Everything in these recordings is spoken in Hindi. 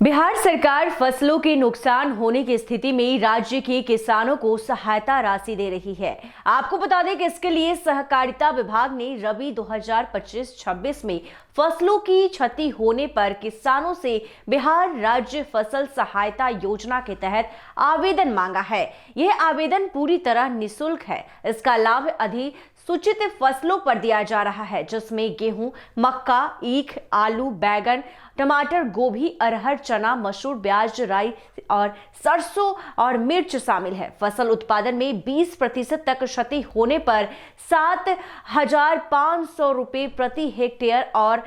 बिहार सरकार फसलों के नुकसान होने की स्थिति में राज्य के किसानों को सहायता राशि दे रही है। आपको बता दें कि इसके लिए सहकारिता विभाग ने रबी 2025-26 में फसलों की क्षति होने पर किसानों से बिहार राज्य फसल सहायता योजना के तहत आवेदन मांगा है। यह आवेदन पूरी तरह निःशुल्क है। इसका लाभ अधिसूचित फसलों पर दिया जा रहा है, जिसमें गेहूं, मक्का, ईख, आलू, बैगन, टमाटर, गोभी, अरहर, चना, मसूर, प्याज, राई और सरसों और मिर्च शामिल है। फसल उत्पादन में 20% तक क्षति होने पर 7,500 रुपये प्रति हेक्टेयर और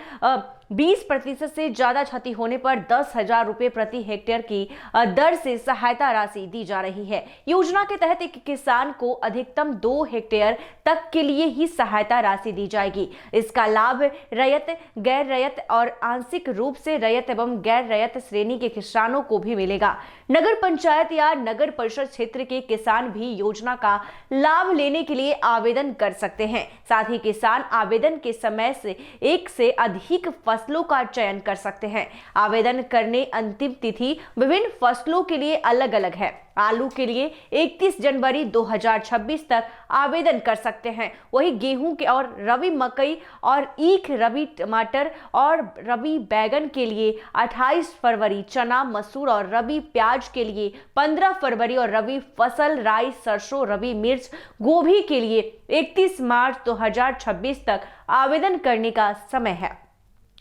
20% से ज्यादा क्षति होने पर 10,000 रुपये प्रति हेक्टेयर की दर से सहायता राशि दी जा रही है। योजना के तहत एक किसान को अधिकतम 2 हेक्टेयर तक के लिए ही सहायता राशि दी जाएगी। इसका लाभ रैयत, गैर रैयत और आंशिक रूप से रैयत एवं गैर रैयत श्रेणी के किसानों को भी मिलेगा। नगर पंचायत या नगर परिषद क्षेत्र के किसान भी योजना का लाभ लेने के लिए आवेदन कर सकते हैं। साथ ही किसान आवेदन के समय से एक से अधिक फसलों का चयन कर सकते हैं। आवेदन करने अंतिम तिथि विभिन्न फसलों के लिए अलग अलग है। आलू के लिए 31 जनवरी 2026 तक आवेदन कर सकते हैं। वही गेहूं के और रबी मकई और ईख, रबी टमाटर और रबी बैगन के लिए 28 फरवरी, चना, मसूर और रबी प्याज के लिए 15 फरवरी और रबी फसल राई, सरसों, रबी मिर्च, गोभी के लिए 31 मार्च 2026 तक आवेदन करने का समय है।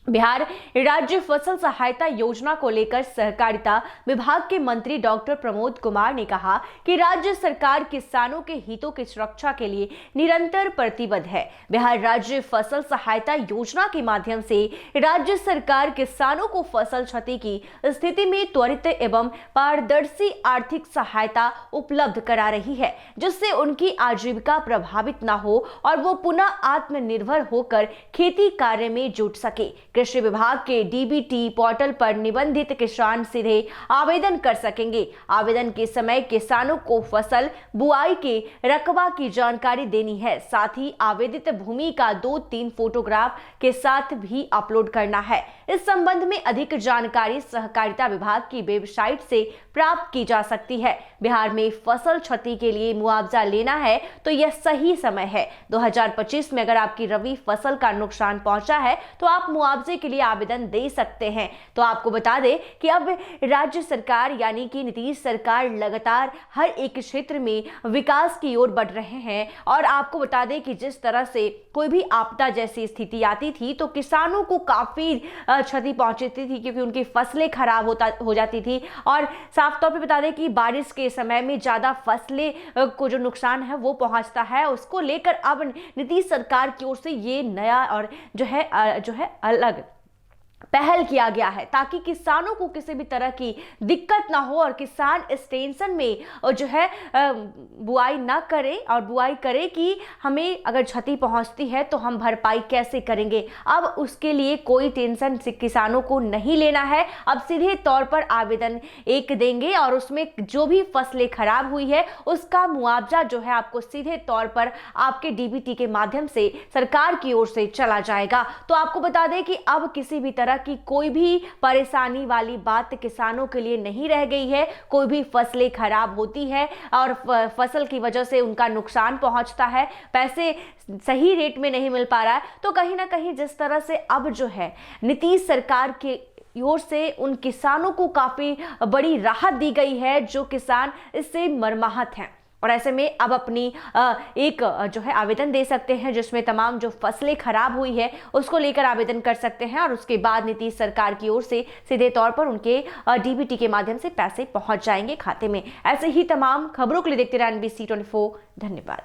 बिहार राज्य फसल सहायता योजना को लेकर सहकारिता विभाग के मंत्री डॉक्टर प्रमोद कुमार ने कहा कि राज्य सरकार किसानों के हितों की सुरक्षा के लिए निरंतर प्रतिबद्ध है। बिहार राज्य फसल सहायता योजना के माध्यम से राज्य सरकार किसानों को फसल क्षति की स्थिति में त्वरित एवं पारदर्शी आर्थिक सहायता उपलब्ध करा रही है, जिससे उनकी आजीविका प्रभावित न हो और वो पुनः आत्मनिर्भर होकर खेती कार्य में जुट सके। कृषि विभाग के डीबीटी पोर्टल पर निबंधित किसान सीधे आवेदन कर सकेंगे। आवेदन के समय किसानों को फसल बुआई के रकबा की जानकारी देनी है। साथ ही आवेदित भूमि का 2-3 फोटोग्राफ के साथ भी अपलोड करना है। इस संबंध में अधिक जानकारी सहकारिता विभाग की वेबसाइट से प्राप्त की जा सकती है। बिहार में फसल क्षति के लिए मुआवजा लेना है तो यह सही समय है। 2025 में अगर आपकी रबी फसल का नुकसान पहुंचा है तो आप मुआवजे के लिए आवेदन दे सकते हैं। तो आपको बता दें कि अब राज्य सरकार यानी कि नीतीश सरकार लगातार हर एक क्षेत्र में विकास की ओर बढ़ रहे हैं। और आपको बता दें कि जिस तरह से कोई भी आपदा जैसी स्थिति आती थी तो किसानों को काफी क्षति पहुंचती थी, क्योंकि उनकी फसलें खराब हो जाती थी। और साफ तौर पे बता दें कि बारिश के समय में ज्यादा फसलें को जो नुकसान है वो पहुंचता है। उसको लेकर अब नीतीश सरकार की ओर से ये नया और जो है अलग पहल किया गया है, ताकि किसानों को किसी भी तरह की दिक्कत ना हो और किसान इस टेंशन में जो है बुआई ना करे और बुआई करे कि हमें अगर क्षति पहुंचती है तो हम भरपाई कैसे करेंगे। अब उसके लिए कोई टेंशन किसानों को नहीं लेना है। अब सीधे तौर पर आवेदन एक देंगे और उसमें जो भी फसलें खराब हुई है उसका मुआवजा जो है आपको सीधे तौर पर आपके डीबीटी के माध्यम से सरकार की ओर से चला जाएगा। तो आपको बता दें कि अब किसी भी तरह कि कोई भी परेशानी वाली बात किसानों के लिए नहीं रह गई है। कोई भी फसलें खराब होती है और फसल की वजह से उनका नुकसान पहुंचता है, पैसे सही रेट में नहीं मिल पा रहा है, तो कहीं ना कहीं जिस तरह से अब जो है नीतीश सरकार के ओर से उन किसानों को काफी बड़ी राहत दी गई है जो किसान इससे मरमाहत हैं। और ऐसे में अब अपनी एक जो है आवेदन दे सकते हैं, जिसमें तमाम जो फसलें खराब हुई है उसको लेकर आवेदन कर सकते हैं और उसके बाद नीतीश सरकार की ओर से सीधे तौर पर उनके डीबीटी के माध्यम से पैसे पहुंच जाएंगे खाते में। ऐसे ही तमाम खबरों के लिए देखते रहिए NBC 24। धन्यवाद।